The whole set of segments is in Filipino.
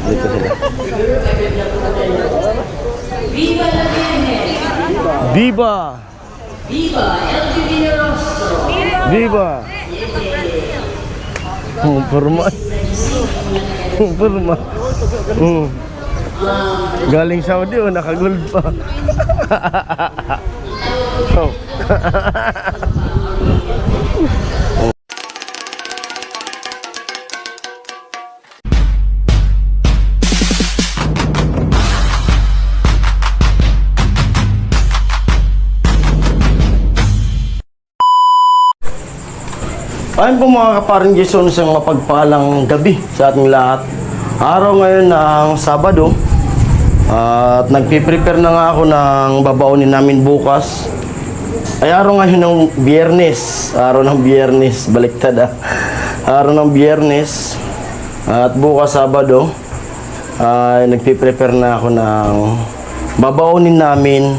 Dito sila. Viva la Virgen! Viva! Viva el Divino Rostro! Viva! Oh, forma. Oh, forma. Oh. Galing Saudi, oh, nakagold pa. Oh. Ayun po mga kaparing Jason, isang mapagpalang gabi sa ating lahat. Araw ngayon ng Sabado at nagpiprepare na nga ako ng babaunin namin bukas. Ay araw ngayon ng Biyernes. Araw ng Biyernes, baliktad ah. Araw ng Biyernes at bukas Sabado ay nagpiprepare na ako ng babaunin namin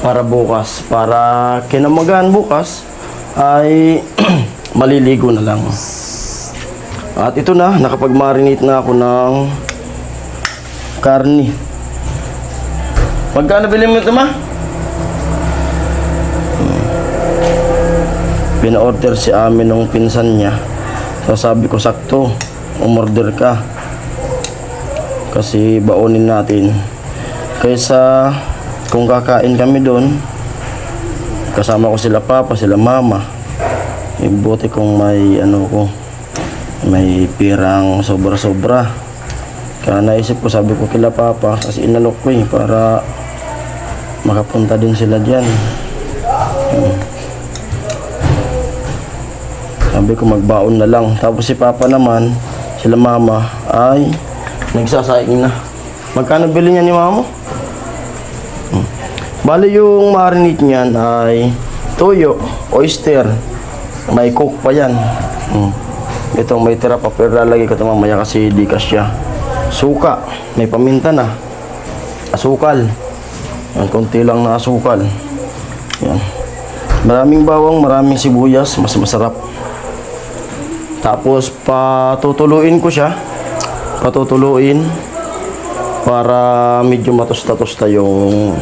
para bukas. Para kinamagaan bukas ay maliligo na lang. At ito na, nakapag-marinate na ako ng karni. Magkano bilhin mo ito, ma? Pina-order si amin nung pinsan niya. So sabi ko, sakto, umorder ka. Kasi baunin natin. Kaysa kung kakain kami doon, kasama ko sila papa, sila mama. Buti kung may may pirang sobra-sobra. Kaya naisip ko, sabi ko kila papa, kasi inalok ko para makapunta din sila dyan. Sabi ko magbaon na lang. Tapos si papa naman, sila mama ay nagsasaing na. Magkano bili niya ni mama mo? Bali yung marinate niyan ay toyo, oyster, may coke pa yan. Itong may tira pa, pero lalagay ko ito mamaya kasi di kasya. Suka, may paminta na. Asukal. Yan, konti lang na asukal. Yan. Maraming bawang, maraming sibuyas, mas masarap. Tapos patutuluin ko siya. Patutuluin para medyo matusta-tusta yung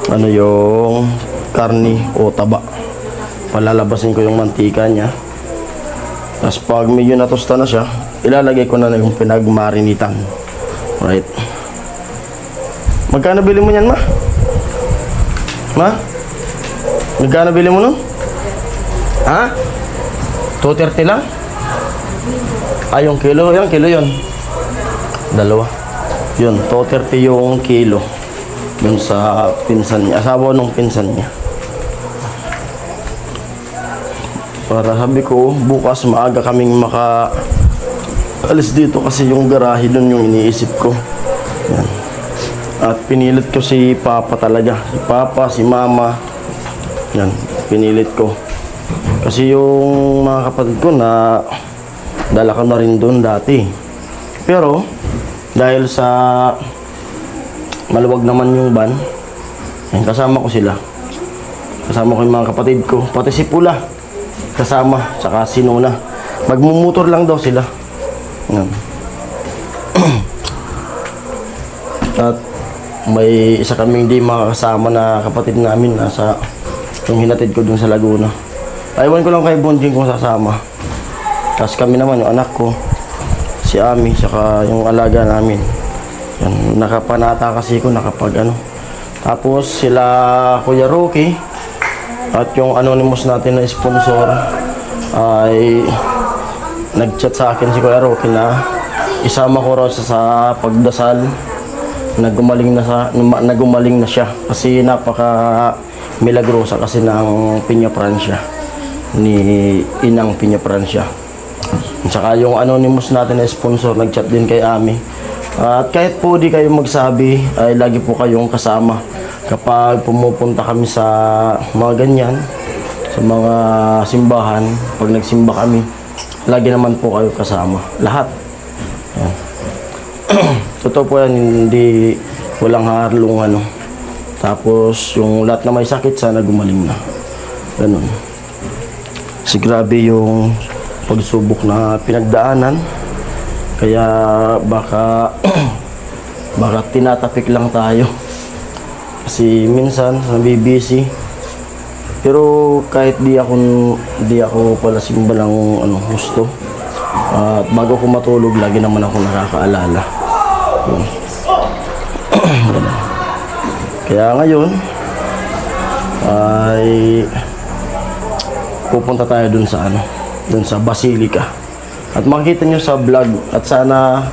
yung karni o taba. Palalabasin ko yung mantika niya. Tapos pag medyo natusta na siya, ilalagay ko na yung pinagmarinitan. Right. Magkano bili mo yan, ma? Ma? Magkano bili mo nun? Ha? 230 lang? Ay, yung kilo. Yan, kilo yun. Dalawa. Yun, 230 yung kilo. Yun sa pinsan niya. Asawa nung pinsan niya. Para sabi ko, bukas maaga kaming alis dito kasi yung garahe doon yung iniisip ko. Yan. At pinilit ko si papa talaga. Si papa, si mama. Yan, pinilit ko. Kasi yung mga kapatid ko na dala ko na rin doon dati. Pero, dahil sa maluwag naman yung van, yan, kasama ko sila. Kasama ko yung mga kapatid ko. Pati si Pula. Kasama, tsaka sinuna. Magmumotor lang daw sila. Yan. At may isa kaming di makakasama na kapatid namin nasa yung hinatid ko dun sa Laguna. Aywan ko lang kay Bonjing kung sasama. Tapos kami naman, yung anak ko, si Ami, tsaka yung alaga namin. Yan, nakapanata kasi ko, Tapos sila Kuya Rocky, at yung anonymous natin na sponsor ay nag-chat sa akin si Kuya Rocky na isama ko raw sa pagdasal. Nagumaling na siya kasi napaka milagrosa kasi ng Piña Francia ni Inang Piña Francia. At saka yung anonymous natin na sponsor nag-chat din kay Ami. At kahit po di kayo magsabi ay lagi po kayong kasama kapag pumupunta kami sa mga ganyan, sa mga simbahan. Pag nagsimba kami, lagi naman po kayo kasama, lahat. Yan. Totoo po yan, hindi walang harlung Tapos yung lahat na may sakit sana gumaling na. Ganun. Kasi grabe yung pagsubok na pinagdaanan. Kaya baka baka tinatapik lang tayo. Kasi minsan nabibisi. Pero kahit di ako pala simba ng gusto. At bago ko matulog, lagi naman ako nakakaalala. Yun. Ganun. Kaya ngayon ay pupunta tayo dun sa Basilica. At makikita nyo sa vlog at sana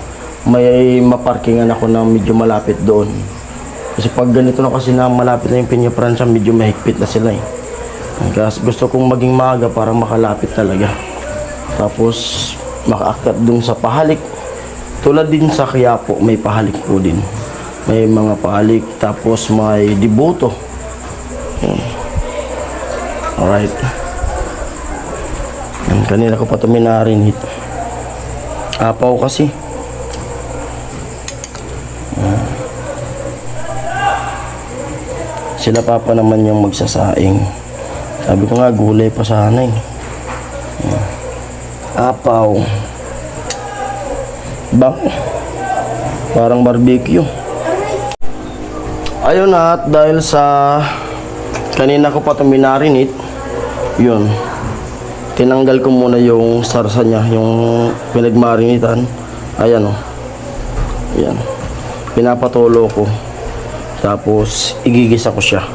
may maparkingan ako na medyo malapit doon. Kasi pag ganito na kasi na malapit na yung Peña Francia, medyo mahigpit na sila eh. Kasi gusto kong maging maaga para makalapit talaga. Tapos makaakyat dun sa pahalik. Tulad din sa Quiapo, may pahalik po din. May mga pahalik, tapos may deboto. Alright. Kanina ko pa ito minarinit. Apaw kasi. Sila papa naman yung magsasaing. Sabi ko nga, gulay pa sana eh. Apaw. Bang. Parang barbecue. Ayun na, at dahil sa kanina ko pa ito minarinit, yun. Tinanggal ko muna yung sarsa niya, yung pinagmarinitan. Ayan o. Ayan. Pinapatulo ko. Tapos, igigisa ko siya.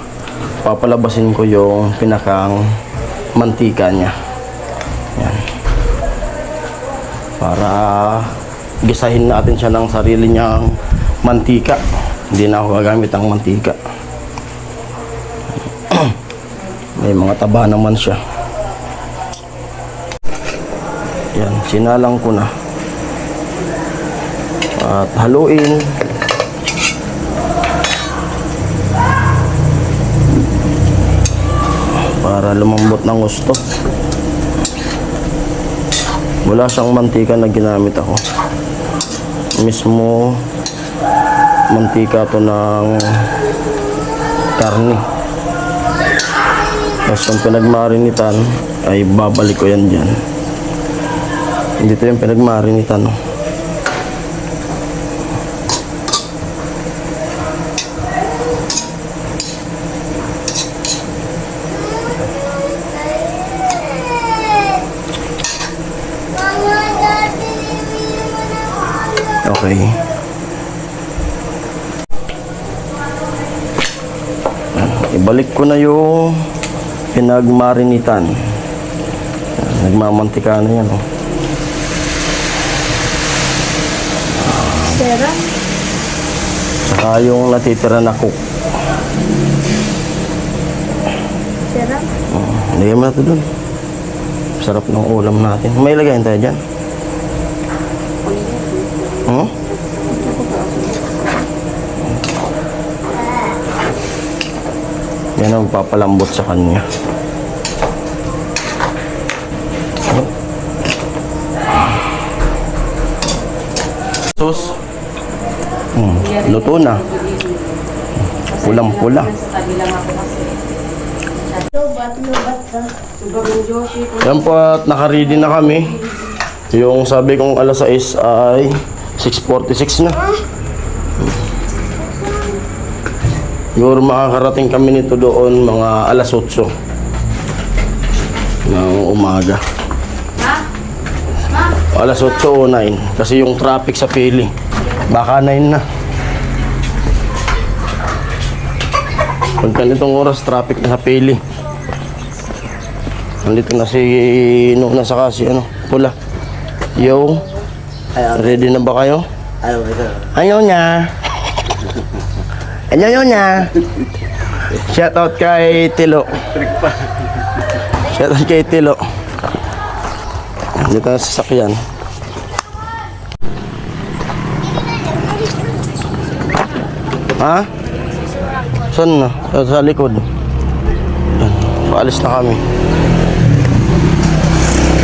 Papalabasin ko yung pinakang mantika niya. Ayan. Para gisahin natin siya ng sarili niyang mantika. Hindi na ako gagamit ang mantika. May mga taba naman siya. Yan, sinalang ko na. At haluin. Para lumambot ng gusto. Wala siyang mantika na ginamit ako. Mismo mantika to ng karne. Tapos yung pinagmarinitan ay babalik ko yan dyan. Dito yung pinagmarinitan. No? Okay. Ibalik ko na yung pinagmarinitan. Nagmamantika na yan. Oh. Sera? Saka yung natitira na cook. Sera? Lagyan mo na ito dun. Sarap ng ulam natin. May lagayin tayo dyan. Yan ang papalambot sa kanya. Sus. Luto na. Pulang-pula. Lubat ka. Yan po at nakaready na kami. Yung sabi kong alas 6 ay 6:46 na. Siguro makakarating kami nito doon mga alas 8 ng umaga. Alas 8 o 9 kasi yung traffic sa Pili. Baka 9 na. Pag ganitong oras, traffic na sa Pili. Nandito na si Nuna saka si Pula. Yo, ready na ba kayo? Ayaw niya. Ayaw niya. Shoutout kay Tilo. Shoutout kay Tilo. Dito na sasakyan. Ha? Saan na? Sa likod. Yan. Paalis na kami.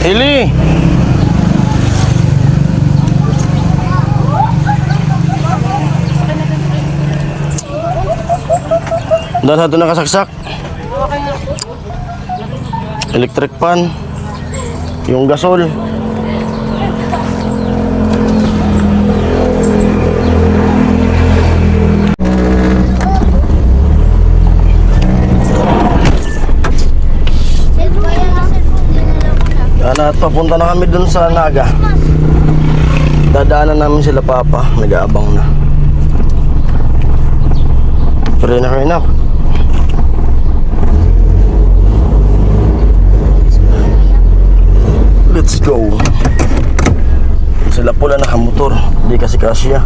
Ili! Dahil sa ito nakasaksak. Electric pan. Yung gasol. At papunta na kami dun sa Naga. Dadaanan namin sila Papa. Nag-aabang na. Pray na kayo na. Let's go. Sila pula nakamotor. Hindi kasi kasya.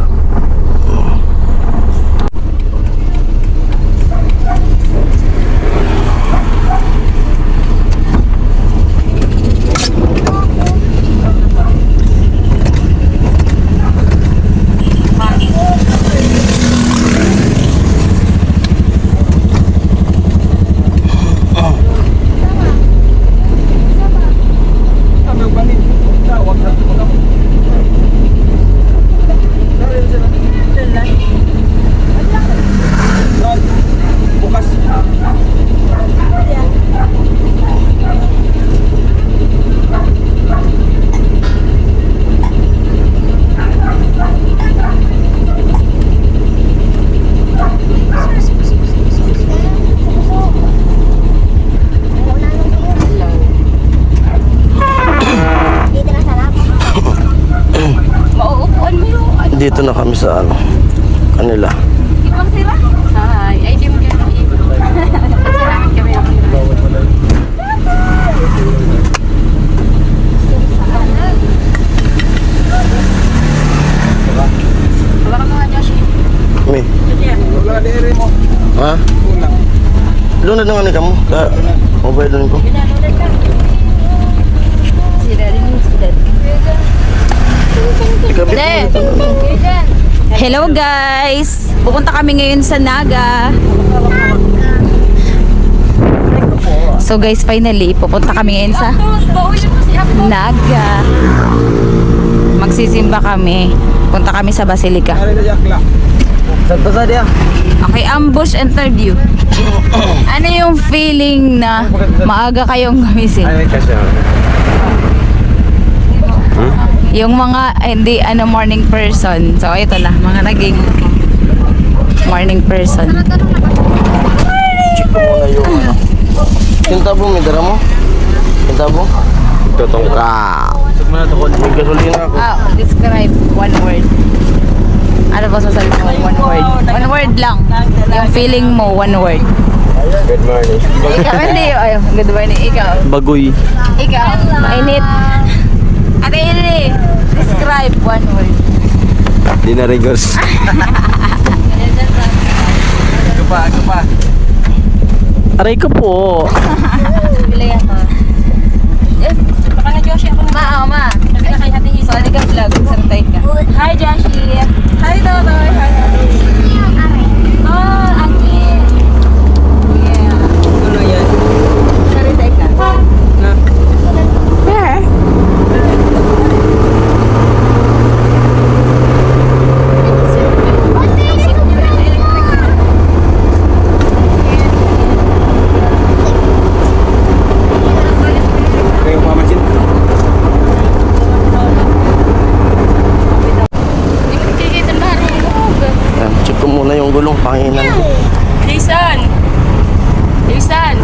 Dito na kami sa ano, kanila. Ibang sila? Hi. Ay, di mo kaya ibang. Salamat kami ako. Hawakan mo nga, Josh. May. Ha? Luna na nga ni kamu. Mobile doon ko. Si Daddy, si Daddy. Ikabit mo De. dito. Hello guys! Pupunta kami ngayon sa Naga. So guys, finally, pupunta kami ngayon sa Naga. Magsisimba kami. Punta kami sa Basilica. Saan sa dia? Okay, ambush interview. Ano yung feeling na maaga kayong gumising? Yung mga hindi morning person. So ito na, mga naging morning person. Check ko muna yung ano. Kintabong, may dara mo? Kintabong? Totong ka. May gasolina ako. Describe one word. Ano ba sasabi mo? One word. One word lang. Yung feeling mo, one word. Good morning. Ikaw, hindi. Ay, good morning. Ikaw. Bagoy. Ikaw. Mainit. Ate Ili, describe one word. Di na rigors. Gapa. Aray ko po. Bilay ako. Baka na Joshi ako. Ma. Sorry ka vlog. Santay ka. Hi Joshi. Hi Totoy. Hi Totoy. Oh, Aki. Yeah. Ano yan? Santay ka. Na? Where? Kayo pamasin? Yan, check ko muna yung gulong. Panginan. Jason! Jason!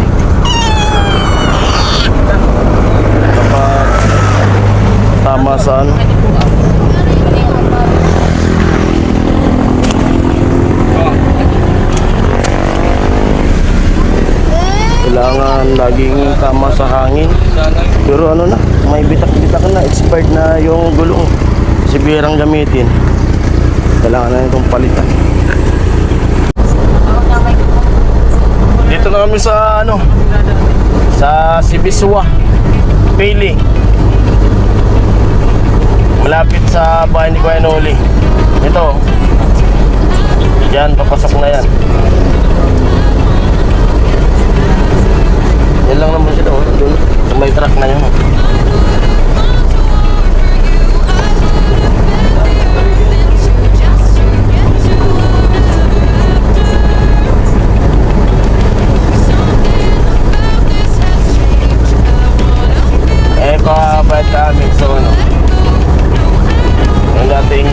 Kapag tama sa ano. Kailangan laging tama sa hangin. Pero ano na, may bitak-bitak na, expired na yung gulong. Sibirang gamitin. Kailangan na itong palitan. Dito na kami sa ano, sa Sibiswa, Pili. Malapit sa bahay ni Kuya Noli. Ito. Yan, papasok na yan. Yan lang naman sila, oh. Doon, sa may truck na yun. Oh. Pabayad ka amin sa ano, yung dating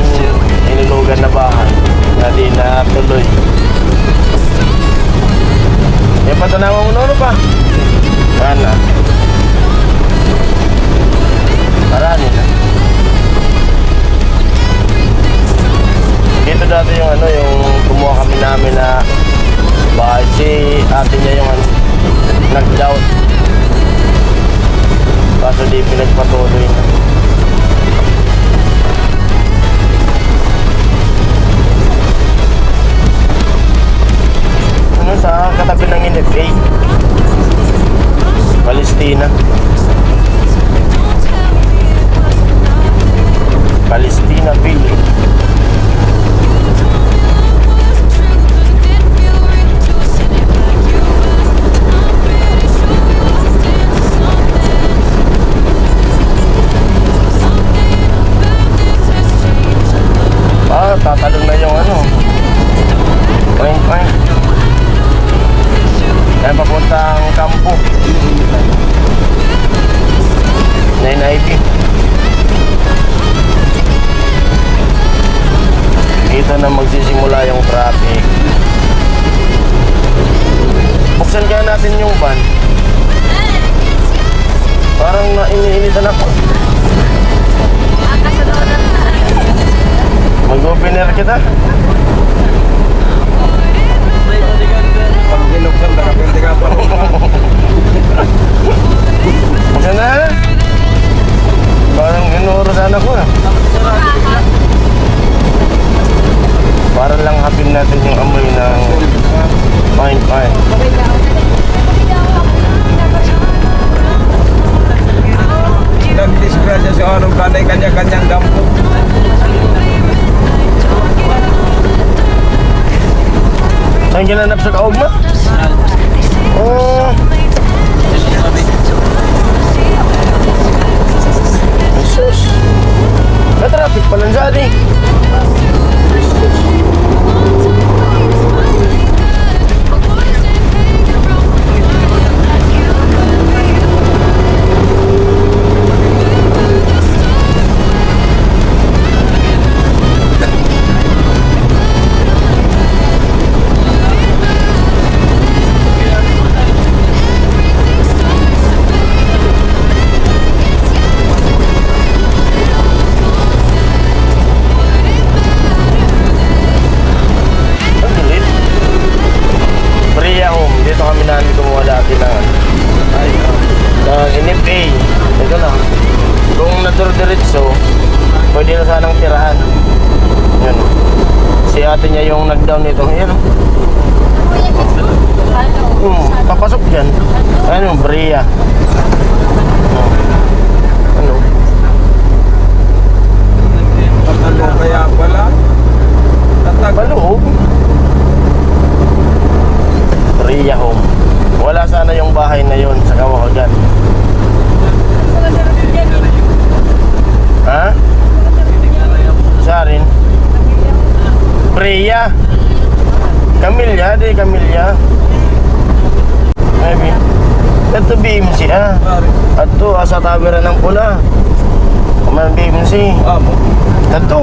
inulugan na bahay na di na tuloy. Yan pa tanawa mo pa. Mana? Marami na. Dito dati yung ano, yung kumuha kami namin na bahay. Si ate niya yung ano, nag-doubt. Kaso di pinagpatuloy na. Ano sa katabi ng NFA? Palestina. Palestina Village. Tatalon na yung ano. Fine. Yan papuntang kampo. 9IP. Dito na magsisimula yung traffic. Buksan kaya natin yung van. Parang iniinitan ako. Mag-opener kita. Pag binuksan, nakapindi ka pa. Buksan na. Parang inuurusan ako na. Para lang hapin natin yung amoy ng fine. Nag-disgrasya si Orong kanay kanya-kanyang dampo. Saan ginanap sa kaugma? Oh. Jesus. May traffic pa lang dyan eh. Dito kami namin gumawa dati ng NFA. Ito na. Kung nadurdiretso, pwede na sanang tirahan. Yan. Si ate niya yung nag-down nito. Yan. Papasok dyan. Ano, Bria. Ano? Tatalo kaya pala. Baloob. Bria Home. Wala sana yung bahay na yon sa Kawagan. Ha? Sa rin? Bria. Camilla, di Camilla. Maybe. Ito BMC ah. Ito sa tabiran ng pula. Kaman BMC. Amo. Ito.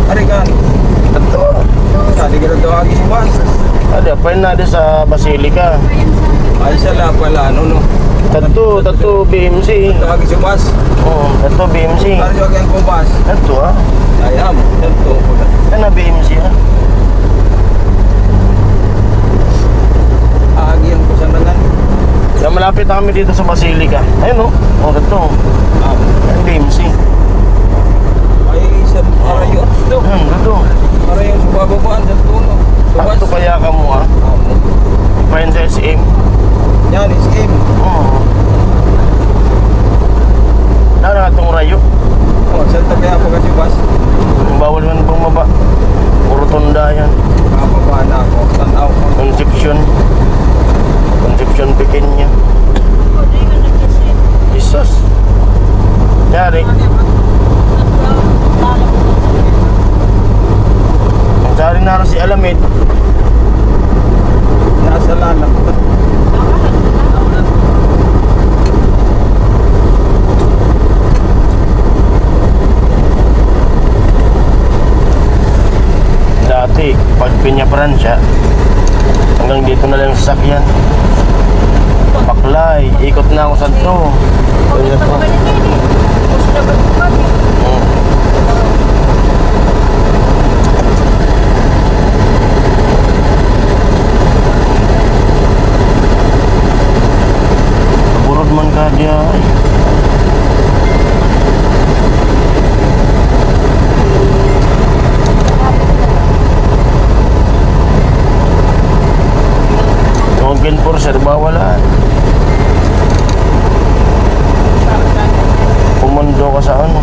Arigan. Ito. Tadi kita doa agis mas. Ada pa na di sa Basilica. Ay sala pala ano no. Ito BMC. Doa agis mas. Oh, ito BMC. Tadi juga yang kumas. Ito ah. Ayam. Ito. Ano BMC ah? Agi yang kusandangan. Kaya malapit na kami dito sa Basilica. Ayun oh. Oh, ito. Amo. Yan BMC. Ay isa arayo. Ito. Ito. Arayo sa bababaan sa tuno. Ito kaya ka mo ah. Amo. Pahin sa SM. Yan is game. Oo. Dara itong rayo. Oh, senta kaya po kasi bas. Bawal man bumaba. Puro tunda yan. Kapabaan ako. Tanaw ko. Conception Pequeña. Jesus. Yari. Ang sari na rin si Alamid. Nasa lanak. Dati, pag pinyaparan siya, hanggang dito na lang yung sasakyan. Baklay. Ikot na ako sa to. Kaya to. Burod man ka dia. Mungkin por serba wala. Pumundo ka sa ano?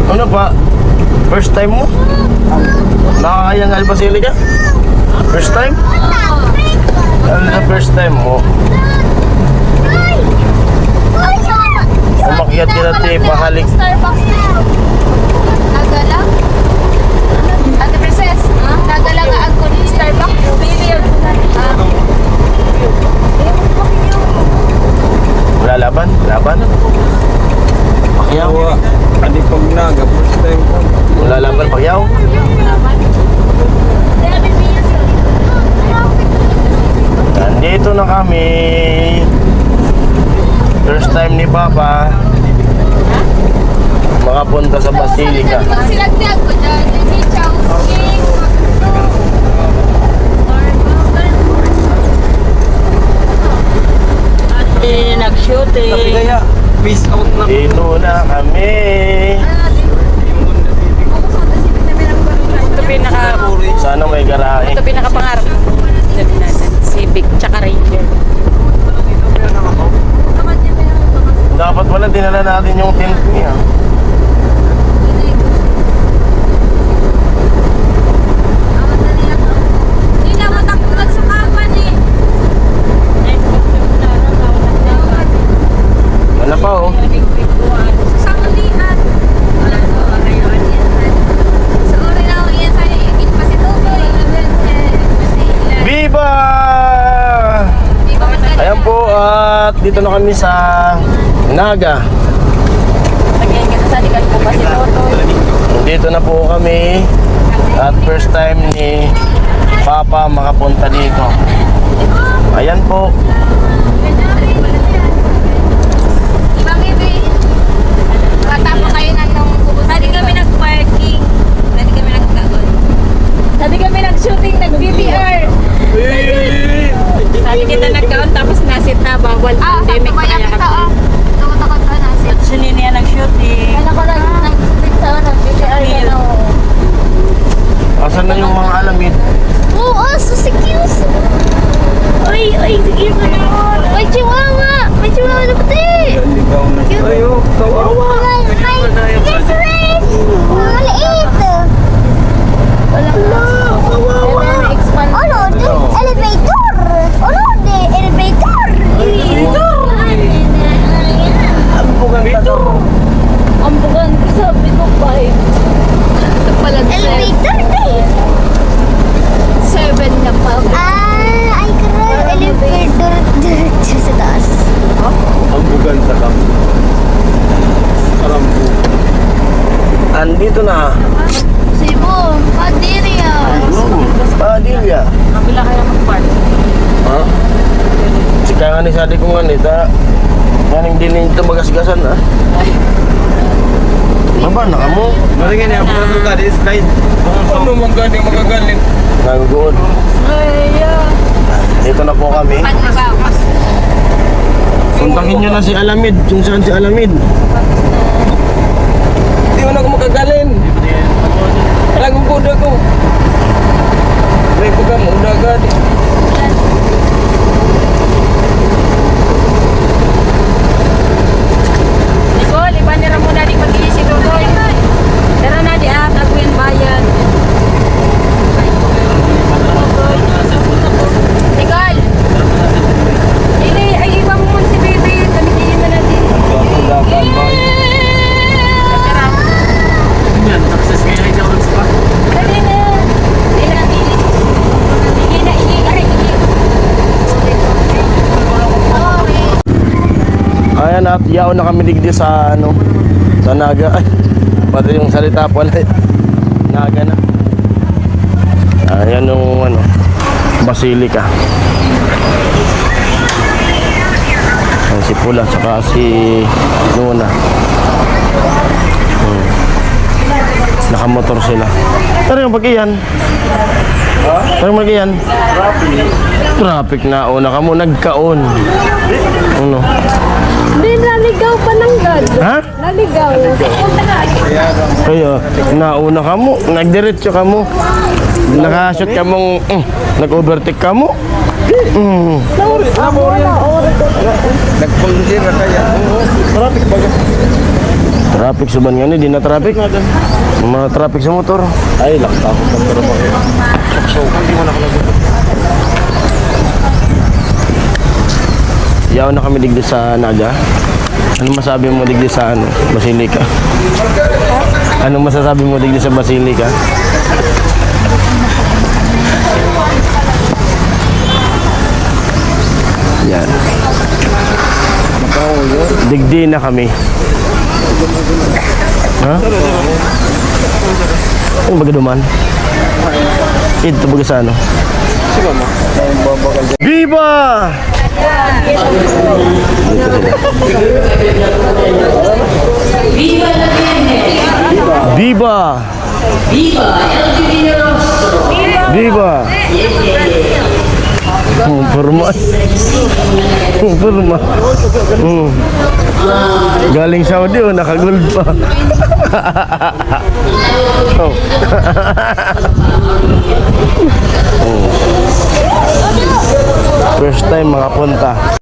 Ano pa? First time mo? Nakakayang Albacete ka? First time? Ano na first time mo? Umakyat ka natin, pahalik. Starbucks na. Nagala? Ate Princess, nagala ka ako ni Starbucks. Wala laban? Laban? Pakyaw? Adi pag naga, first time ko. Wala laban, pakyaw? Nandito na kami. First time ni Papa makapunta sa Basilica. Silagdag ko dyan. Hindi chow. Tapi kaya, peace out na. Dito na kami. Ito pinaka, Sana may garahe. ito pinakapangarap. Sabi natin, Civic, tsaka Ranger. Dapat pala dinala natin yung tent niya. Hindi na matakbulan sa kapan eh. Wala pa oh. Sa sangulian. Wala sa orayon yan. Sa orayon yan sa ikit pa si Tuboy. Viva! Ayan po at dito na kami sa Naga. Lagyan ka sa salikan ko pa si Toto. Dito na po kami at first time ni Papa makapunta dito. Ayan po. Ibang ibi. Bata pa kayo na nung pupunta. Dati kami nag-parking. Dati kami nag-kagon. Dati kami nag-shooting, nag-BTR. Sabi kita nagkaon tapos nasit na bawal pandemic sakto kaya kita ah. Takot-takot ka na. Sunod niya nag-shooting. Kaya ko nag-shooting sa ano, BTR ka na. Asan na yung mga alamid? Oo, so cute. Uy, sige sa naman. May chihuahua. May chihuahua na pati. Ligaw na. Ayo, kawawa. It's red. Maliit. Walang kawawa. Oh no, elevator. Oh no, the elevator. Ang bugan ko sabi ko 5. Ito pala elevator day. 7 na pa. Ay kara elevator diretso sa taas. Ang bugan sa kam. Karambu. Andito na. Cebu, Padilla. Padilla. Kabila kaya mag-park. Ha? Sika nga ni Sadi ko nga nita. Ganing din ito magasgasan ha. Baba na ka mo. Maringin niya, ako na tadi slide. Ano mong galing magagaling? Nagugood. Dito na po kami. Puntakin nyo na si Alamid. Kung saan si Alamid. Hindi mo na ako magagaling. Alam ko po Ayan, at yaw na kami digdi sa ano, sa Naga. Ay, pati yung salita pala. Naga na. Ayan yung ano, Basilica. Ayan si Pula, saka si Nuna. Nakamotor sila. Pero yung pag-iyan. Pero mag-iyan. Traffic na. Una ka mo, nagkaon. Ano? Hindi, naligaw pa ng God. Ha? Naligaw. Kaya, nauna ka mo, nagdiretso ka mo, nakashoot ka mong, nag-overtake ka mo. Nagpulsir na kaya. Traffic ba? Traffic suban nga ni, di na traffic. Mga traffic sa motor. Ay, lakta ko pang pero bakit? So, hindi mo na ako nag- Yaw na kami digdi sa Naga. Ano masabi mo digdi sa ano, Basilica? Anong masasabi mo digdi sa Basilica? Yan. Digdi na kami. Ha? Ano baga duman? Ito baga sa ano? Viva! Viva la Virgen! Viva! Viva el Divino Rostro! Viva! Forma. Forma. Galing Saudi, oh, nakagold pa. Oh. First time makapunta.